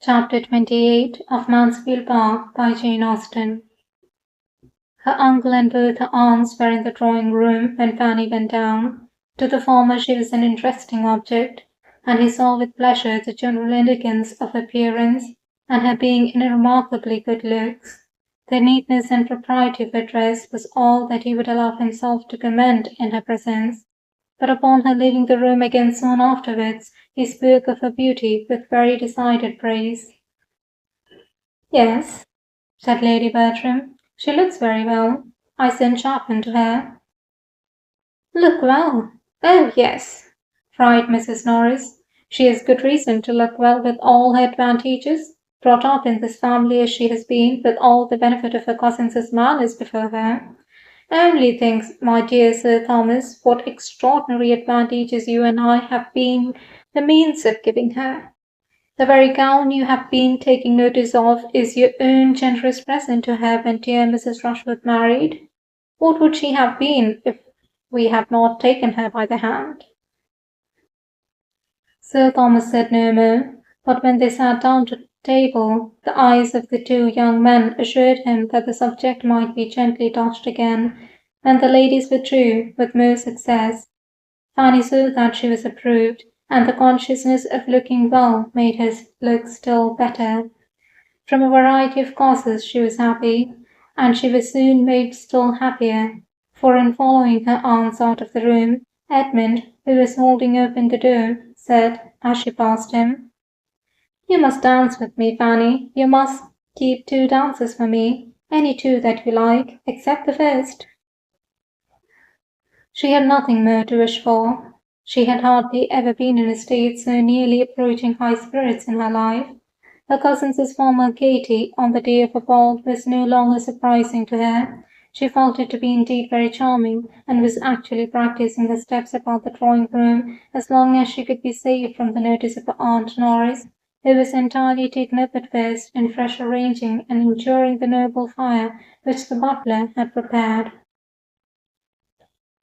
Chapter 28 of Mansfield Park by Jane Austen. Her uncle and both her aunts were in the drawing-room when Fanny went down. To the former she was an interesting object, and he saw with pleasure the general elegance of her appearance and her being in remarkably good looks. The neatness and propriety of her dress was all that he would allow himself to commend in her presence. But upon her leaving the room again soon afterwards, he spoke of her beauty with very decided praise. "Yes," said Lady Bertram, "she looks very well. I sent Chapman to her." "Look well! Oh, yes," cried Mrs. Norris. "She has good reason to look well with all her advantages. Brought up in this family as she has been, with all the benefit of her cousins' manners before her. Only think, my dear Sir Thomas, what extraordinary advantages you and I have been the means of giving her. The very gown you have been taking notice of is your own generous present to her when dear Mrs. Rushworth married. What would she have been if we had not taken her by the hand?" Sir Thomas said no more, but when they sat down to table, the eyes of the two young men assured him that the subject might be gently touched again, and the ladies withdrew with more success. Fanny saw that she was approved, and the consciousness of looking well made her look still better. From a variety of causes she was happy, and she was soon made still happier, for in following her aunts out of the room, Edmund, who was holding open the door, said, as she passed him, "You must dance with me, Fanny. You must keep 2 dances for me, any 2 that you like, except the first." She had nothing more to wish for. She had hardly ever been in a state so nearly approaching high spirits in her life. Her cousin's former gaiety on the day of a ball was no longer surprising to her. She felt it to be indeed very charming, and was actually practising her steps about the drawing-room as long as she could be saved from the notice of her Aunt Norris, who was entirely taken up at first in fresh arranging and enduring the noble fire which the butler had prepared.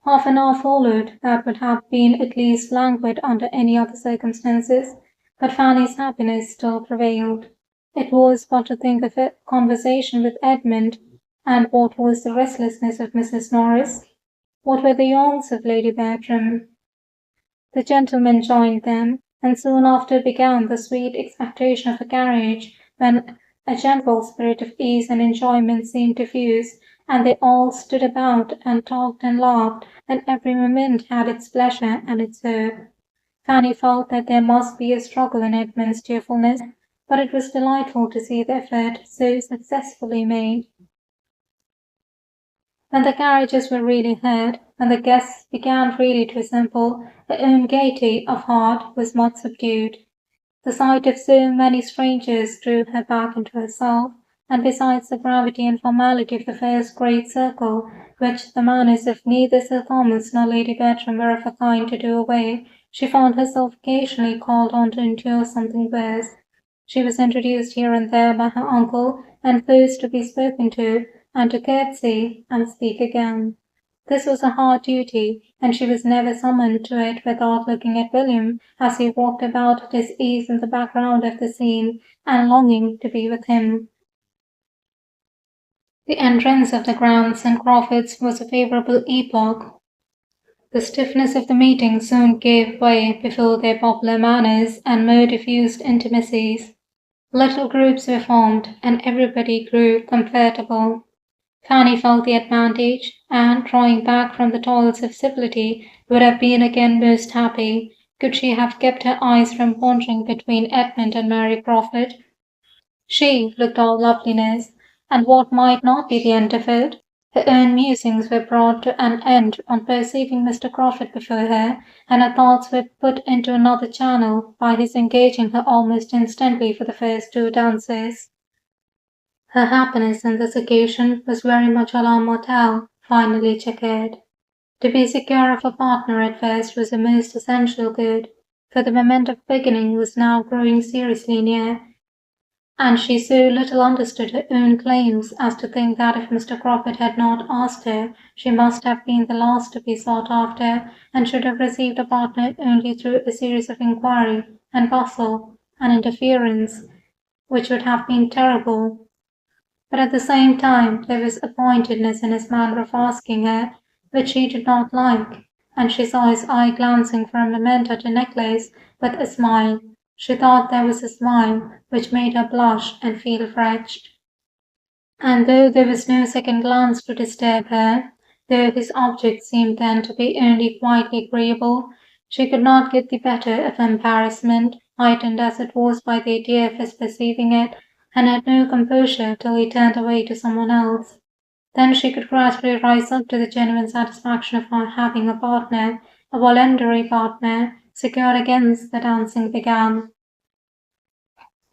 Half an hour followed that would have been at least languid under any other circumstances, but Fanny's happiness still prevailed. It was but to think of a conversation with Edmund, and what was the restlessness of Mrs. Norris? What were the yawns of Lady Bertram? The gentlemen joined them, and soon after began the sweet expectation of a carriage, when a general spirit of ease and enjoyment seemed diffused, and they all stood about and talked and laughed, and every moment had its pleasure and its hope. Fanny felt that there must be a struggle in Edmund's cheerfulness, but it was delightful to see the effort so successfully made. When the carriages were really heard, when the guests began really to assemble, her own gaiety of heart was much subdued. The sight of so many strangers drew her back into herself, and besides the gravity and formality of the first great circle, which the manners of neither Sir Thomas nor Lady Bertram were of a kind to do away, she found herself occasionally called on to endure something worse. She was introduced here and there by her uncle, and forced to be spoken to, and to curtsy and speak again. This was a hard duty, and she was never summoned to it without looking at William as he walked about at his ease in the background of the scene, and longing to be with him. The entrance of the Grants and Crawfords was a favourable epoch. The stiffness of the meeting soon gave way before their popular manners and more diffused intimacies. Little groups were formed, and everybody grew comfortable. Fanny felt the advantage, and, drawing back from the toils of civility, would have been again most happy, could she have kept her eyes from wandering between Edmund and Mary Crawford. She looked all loveliness, and what might not be the end of it? Her own musings were brought to an end on perceiving Mr. Crawford before her, and her thoughts were put into another channel by his engaging her almost instantly for the first 2 dances. Her happiness on this occasion was very much à la mortelle, finally checkered. To be secure of a partner at first was a most essential good, for the moment of beginning was now growing seriously near, and she so little understood her own claims as to think that if Mr. Crawford had not asked her, she must have been the last to be sought after, and should have received a partner only through a series of inquiry and bustle and interference, which would have been terrible. But at the same time there was a pointedness in his manner of asking her, which she did not like, and she saw his eye glancing for a moment at the necklace with a smile. She thought there was a smile which made her blush and feel wretched. And though there was no second glance to disturb her, though his object seemed then to be only quietly agreeable, she could not get the better of embarrassment, heightened as it was by the idea of his perceiving it, and had no composure till he turned away to someone else. Then she could gradually rise up to the genuine satisfaction of having a partner, a voluntary partner, secured against the dancing began.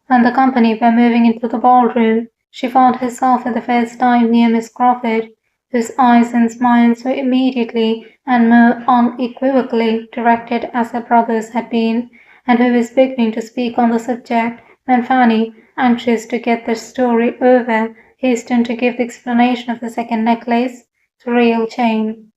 When the company were moving into the ballroom, she found herself for the first time near Miss Crawford, whose eyes and smiles were immediately and more unequivocally directed as her brother's had been, and who was beginning to speak on the subject when Fanny, anxious to get the story over, hastened to give the explanation of the second necklace, the real chain.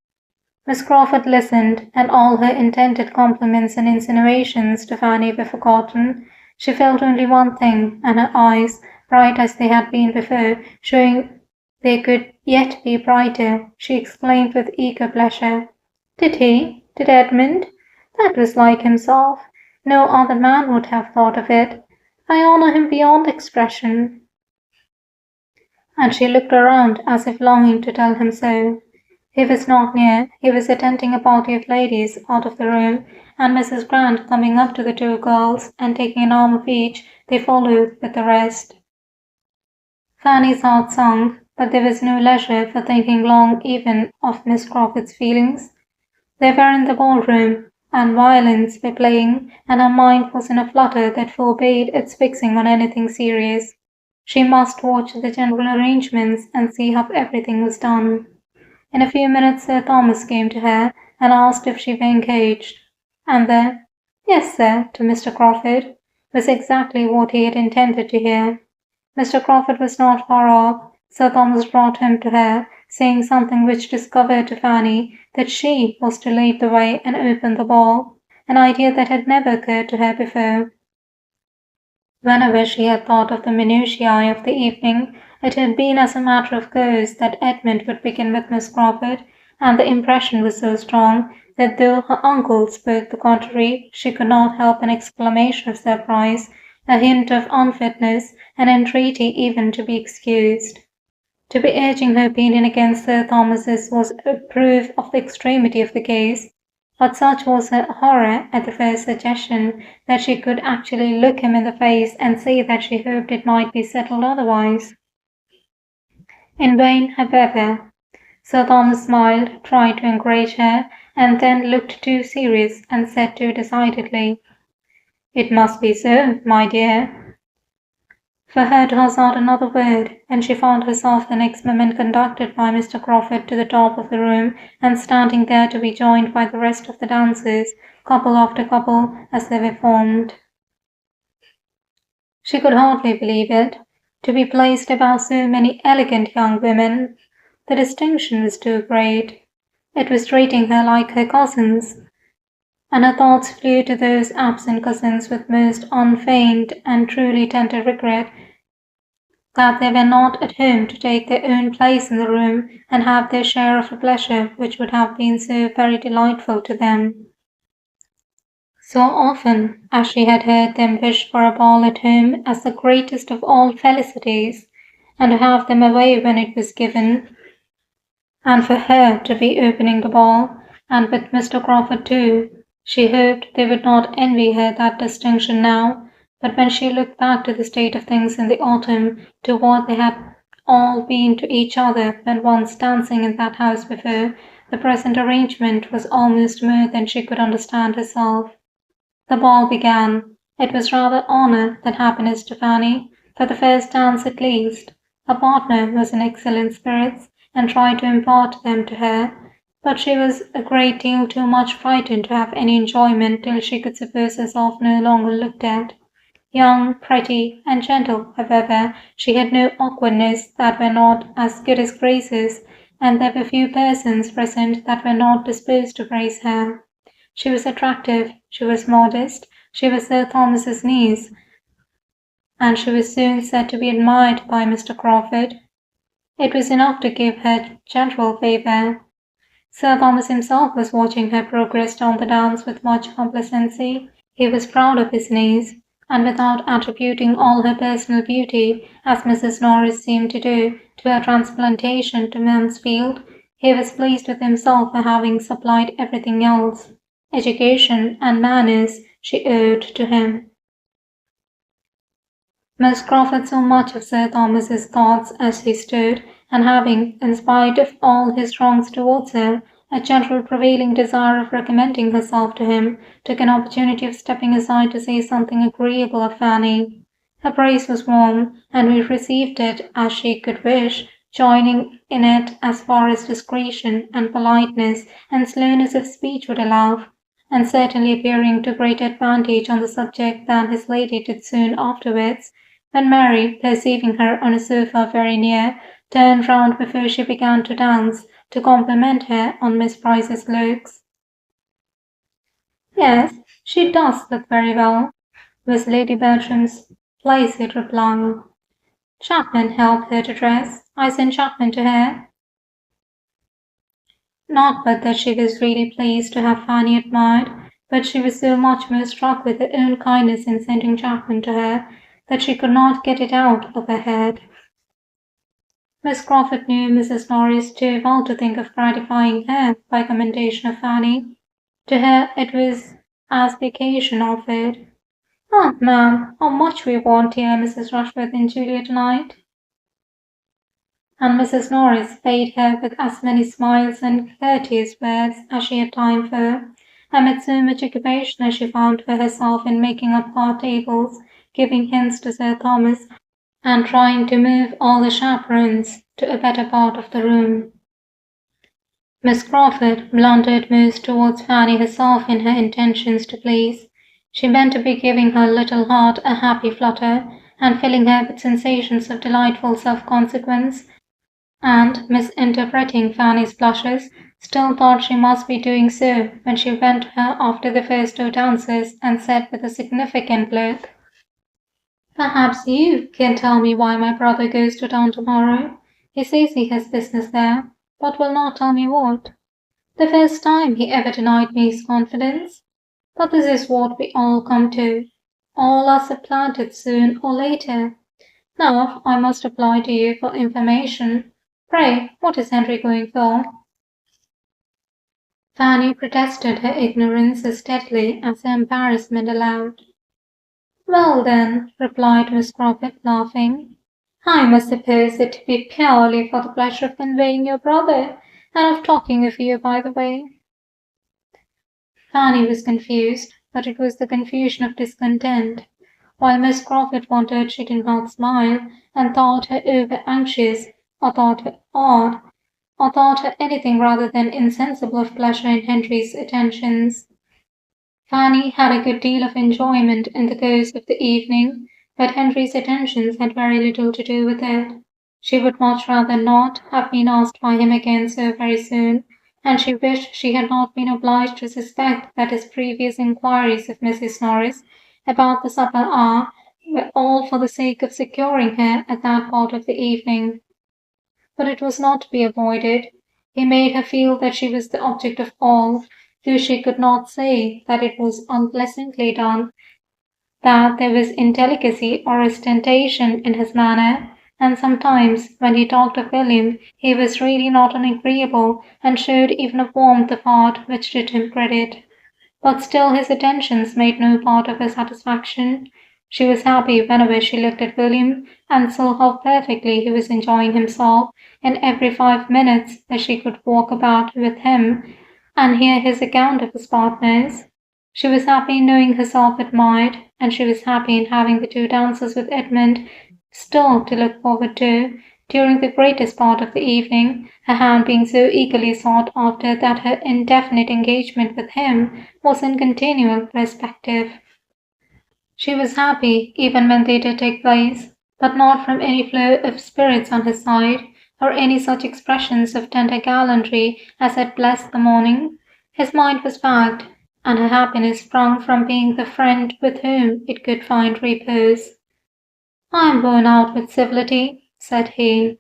Miss Crawford listened, and all her intended compliments and insinuations to Fanny were forgotten. She felt only one thing, and her eyes, bright as they had been before, showing they could yet be brighter, she exclaimed with eager pleasure, "Did he? Did Edmund? That was like himself. No other man would have thought of it. I honour him beyond expression." And she looked around as if longing to tell him so. He was not near. He was attending a party of ladies out of the room, and Mrs. Grant coming up to the two girls, and taking an arm of each, they followed with the rest. Fanny's heart sunk, but there was no leisure for thinking long even of Miss Crawford's feelings. They were in the ballroom, and violins were playing, and her mind was in a flutter that forbade its fixing on anything serious. She must watch the general arrangements and see how everything was done. In a few minutes Sir Thomas came to her and asked if she were engaged, and the "Yes, sir," to Mr. Crawford was exactly what he had intended to hear. Mr. Crawford was not far off. Sir Thomas brought him to her, saying something which discovered to Fanny that she was to lead the way and open the ball, an idea that had never occurred to her before. Whenever she had thought of the minutiae of the evening, it had been as a matter of course that Edmund would begin with Miss Crawford, and the impression was so strong that though her uncle spoke the contrary, she could not help an exclamation of surprise, a hint of unfitness, an entreaty even to be excused. To be urging her opinion against Sir Thomas's was a proof of the extremity of the case, but such was her horror at the first suggestion that she could actually look him in the face and say that she hoped it might be settled otherwise. In vain, however. Sir Thomas smiled, tried to encourage her, and then looked too serious and said too decidedly, "It must be so, my dear." For her to hazard another word, and she found herself the next moment conducted by Mr. Crawford to the top of the room, and standing there to be joined by the rest of the dancers, couple after couple, as they were formed. She could hardly believe it. To be placed above so many elegant young women, the distinction was too great. It was treating her like her cousins, and her thoughts flew to those absent cousins with most unfeigned and truly tender regret that they were not at home to take their own place in the room and have their share of the pleasure which would have been so very delightful to them. So often as she had heard them wish for a ball at home as the greatest of all felicities, and to have them away when it was given, and for her to be opening the ball, and with Mr. Crawford too, she hoped they would not envy her that distinction now. But when she looked back to the state of things in the autumn, to what they had all been to each other when once dancing in that house before, the present arrangement was almost more than she could understand herself. The ball began. It was rather honour than happiness to Fanny, for the first dance at least. Her partner was in excellent spirits, and tried to impart them to her, but she was a great deal too much frightened to have any enjoyment till she could suppose herself no longer looked at. Young, pretty, and gentle, however, she had no awkwardness that were not as good as graces, and there were few persons present that were not disposed to praise her. She was attractive, she was modest, she was Sir Thomas's niece, and she was soon said to be admired by Mr. Crawford. It was enough to give her general favour. Sir Thomas himself was watching her progress down the dance with much complacency. He was proud of his niece, and without attributing all her personal beauty, as Mrs. Norris seemed to do, to her transplantation to Mansfield, he was pleased with himself for having supplied everything else. Education and manners she owed to him. Miss Crawford saw much of Sir Thomas's thoughts as he stood, and having, in spite of all his wrongs towards her, a general prevailing desire of recommending herself to him, took an opportunity of stepping aside to say something agreeable of Fanny. Her praise was warm, and we received it as she could wish, joining in it as far as discretion and politeness and slowness of speech would allow, and certainly appearing to greater advantage on the subject than his lady did soon afterwards, when Mary, perceiving her on a sofa very near, turned round before she began to dance, to compliment her on Miss Price's looks. "Yes, she does look very well," was Lady Bertram's placid reply. "Chapman helped her to dress. I sent Chapman to her." Not but that she was really pleased to have Fanny admired, but she was so much more struck with her own kindness in sending Chapman to her, that she could not get it out of her head. Miss Crawford knew Mrs. Norris too well to think of gratifying her by commendation of Fanny. To her it was as the occasion offered. "Ah, ma'am, how much we want dear Mrs. Rushworth and Julia tonight!" And Mrs. Norris paid her with as many smiles and courteous words as she had time for, amid so much occupation as she found for herself in making up card tables, giving hints to Sir Thomas, and trying to move all the chaperons to a better part of the room. Miss Crawford blundered most towards Fanny herself in her intentions to please. She meant to be giving her little heart a happy flutter, and filling her with sensations of delightful self-consequence, and, misinterpreting Fanny's blushes, still thought she must be doing so when she went to her after the first two dances and said with a significant look, "Perhaps you can tell me why my brother goes to town tomorrow. He says he has business there, but will not tell me what. The first time he ever denied me his confidence. But this is what we all come to. All are supplanted soon or later. Now I must apply to you for information. Pray, what is Henry going for?" Fanny protested her ignorance as steadily as her embarrassment allowed. "Well, then," replied Miss Crawford, laughing, "I must suppose it to be purely for the pleasure of conveying your brother, and of talking of you by the way." Fanny was confused, but it was the confusion of discontent. While Miss Crawford wondered she did not smile, and thought her over-anxious, or thought her odd, or thought her anything rather than insensible of pleasure in Henry's attentions. Fanny had a good deal of enjoyment in the course of the evening, but Henry's attentions had very little to do with it. She would much rather not have been asked by him again so very soon, and she wished she had not been obliged to suspect that his previous inquiries of Mrs. Norris about the supper hour were all for the sake of securing her at that part of the evening. But it was not to be avoided. He made her feel that she was the object of all, though she could not say that it was unpleasantly done, that there was indelicacy or ostentation in his manner, and sometimes, when he talked of William, he was really not unagreeable, and showed even a warmth of heart which did him credit. But still his attentions made no part of her satisfaction. She was happy whenever she looked at William, and saw how perfectly he was enjoying himself in every 5 minutes that she could walk about with him and hear his account of his partners. She was happy in knowing herself admired, and she was happy in having the 2 dances with Edmund still to look forward to, during the greatest part of the evening, her hand being so eagerly sought after that her indefinite engagement with him was in continual perspective. She was happy even when they did take place, but not from any flow of spirits on his side, or any such expressions of tender gallantry as had blessed the morning. His mind was fagged, and her happiness sprung from being the friend with whom it could find repose. I am worn out with civility, said he.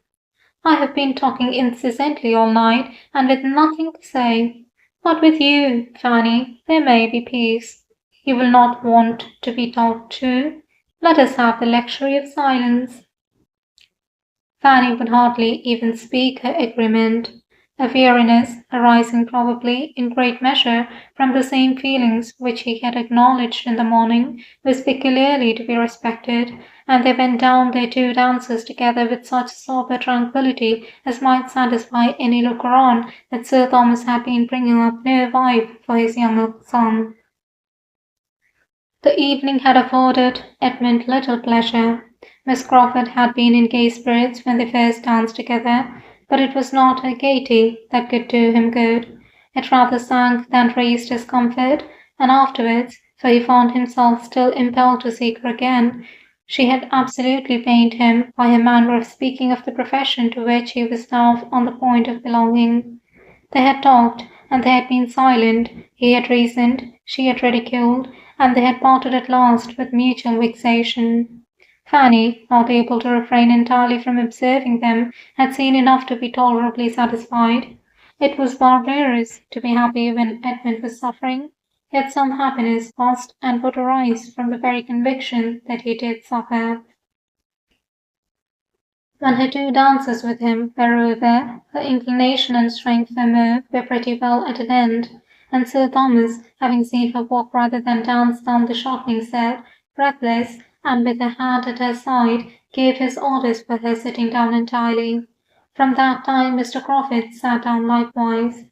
I have been talking incessantly all night, and with nothing to say. But with you, Fanny, there may be peace. You will not want to be talked to. Let us have the luxury of silence. Fanny would hardly even speak her agreement, a weariness arising probably in great measure from the same feelings which he had acknowledged in the morning was peculiarly to be respected, and they went down their 2 dances together with such sober tranquillity as might satisfy any looker-on that Sir Thomas had been bringing up no wife for his younger son. The evening had afforded Edmund little pleasure. Miss Crawford had been in gay spirits when they first danced together, but it was not her gaiety that could do him good. It rather sank than raised his comfort, and afterwards, for he found himself still impelled to seek her again, she had absolutely pained him by her manner of speaking of the profession to which he was now on the point of belonging. They had talked, and they had been silent. He had reasoned, she had ridiculed, and they had parted at last with mutual vexation. Fanny, not able to refrain entirely from observing them, had seen enough to be tolerably satisfied. It was barbarous to be happy when Edmund was suffering, yet some happiness must and would arise from the very conviction that he did suffer. When her 2 dances with him were over, her inclination and strength for mirth were pretty well at an end, and Sir Thomas, having seen her walk rather than dance down the shortening set, breathless, and with her hand at her side, gave his orders for her sitting down entirely. From that time Mr. Crawford sat down likewise.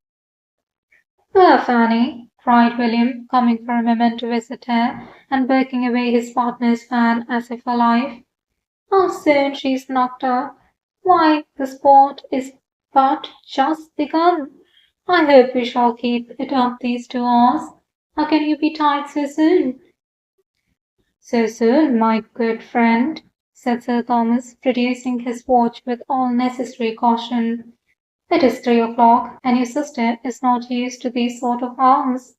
"Well, Fanny," cried William, coming for a moment to visit her, and working away his partner's fan as if for life. "How soon she's knocked up! Why, the sport is but just begun. I hope we shall keep it up these 2 hours. How can you be tired so soon?" "So soon, my good friend," said Sir Thomas, producing his watch with all necessary caution. "It is 3 o'clock, and your sister is not used to these sort of hours."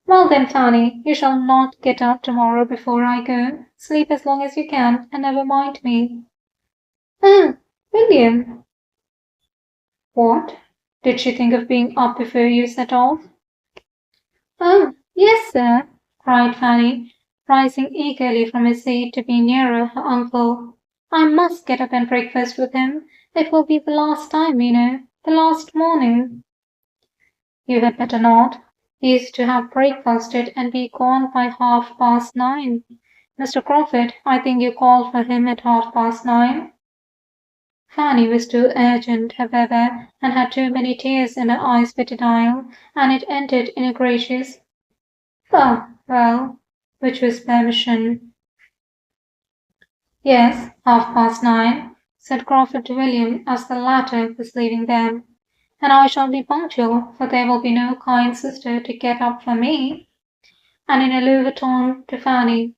"Well then, Fanny, you shall not get up tomorrow before I go. Sleep as long as you can, and never mind me." "Oh, William!" "What? Did she think of being up before you set off?" "Oh, yes, sir," cried Fanny, rising eagerly from her seat to be nearer her uncle. "I must get up and breakfast with him. It will be the last time, you know, the last morning." "You had better not. He is to have breakfasted and be gone by 9:30. Mr. Crawford, I think you called for him at 9:30. Fanny was too urgent, however, and had too many tears in her eyes for denial, and it ended in a gracious "Well, well," which was permission. "Yes, 9:30, said Crawford to William as the latter was leaving them. "And I shall be punctual, for there will be no kind sister to get up for me." And in a lower tone to Fanny,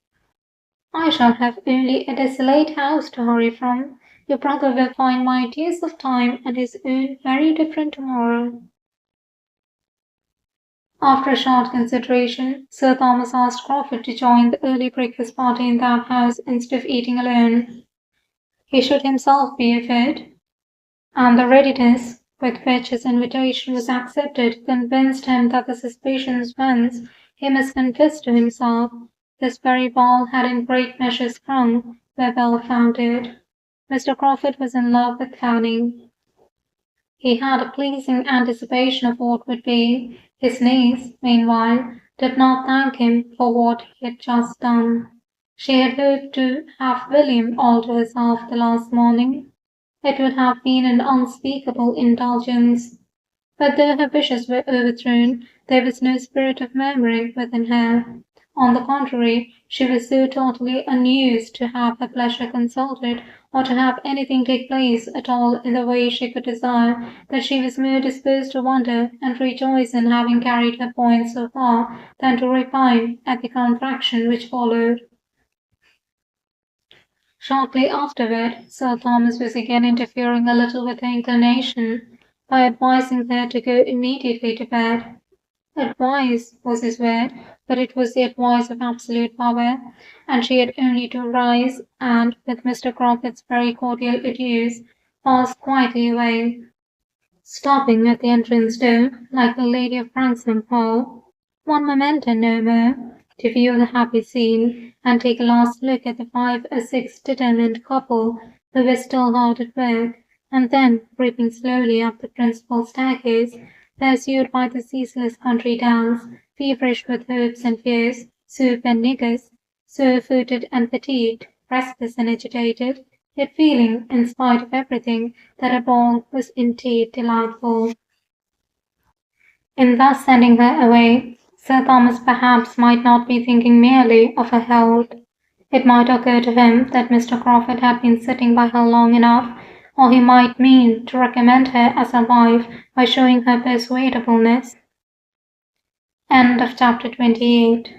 "I shall have only a desolate house to hurry from. Your brother will find my ideas of time and his own very different tomorrow." After a short consideration, Sir Thomas asked Crawford to join the early breakfast party in that house instead of eating alone. He should himself be of it, and the readiness with which his invitation was accepted convinced him that the suspicions whence, he must confess to himself, this very ball had in great measure sprung, were well founded. Mr. Crawford was in love with Fanny. He had a pleasing anticipation of what would be. His niece, meanwhile, did not thank him for what he had just done. She had hoped to have William all to herself the last morning. It would have been an unspeakable indulgence. But though her wishes were overthrown, there was no spirit of murmuring within her. On the contrary, she was so totally unused to have her pleasure consulted, or to have anything take place at all in the way she could desire, that she was more disposed to wonder and rejoice in having carried her point so far than to repine at the contraction which followed. Shortly afterward, Sir Thomas was again interfering a little with her inclination by advising her to go immediately to bed. Advice was his word, but it was the advice of absolute power, and she had only to rise and, with Mr. Crawford's very cordial adieus, pass quietly away, stopping at the entrance door, like the lady of Branksome Hall, one moment and no more, to view the happy scene, and take a last look at the 5 or 6 determined couple who were still hard at work, and then, creeping slowly up the principal staircase, pursued by the ceaseless country downs, feverish with hopes and fears, soup and niggers, sore-footed and fatigued, restless and agitated, yet feeling, in spite of everything, that a ball was indeed delightful. In thus sending her away, Sir Thomas perhaps might not be thinking merely of her health. It might occur to him that Mr. Crawford had been sitting by her long enough, or he might mean to recommend her as a wife by showing her persuadableness. End of chapter 28.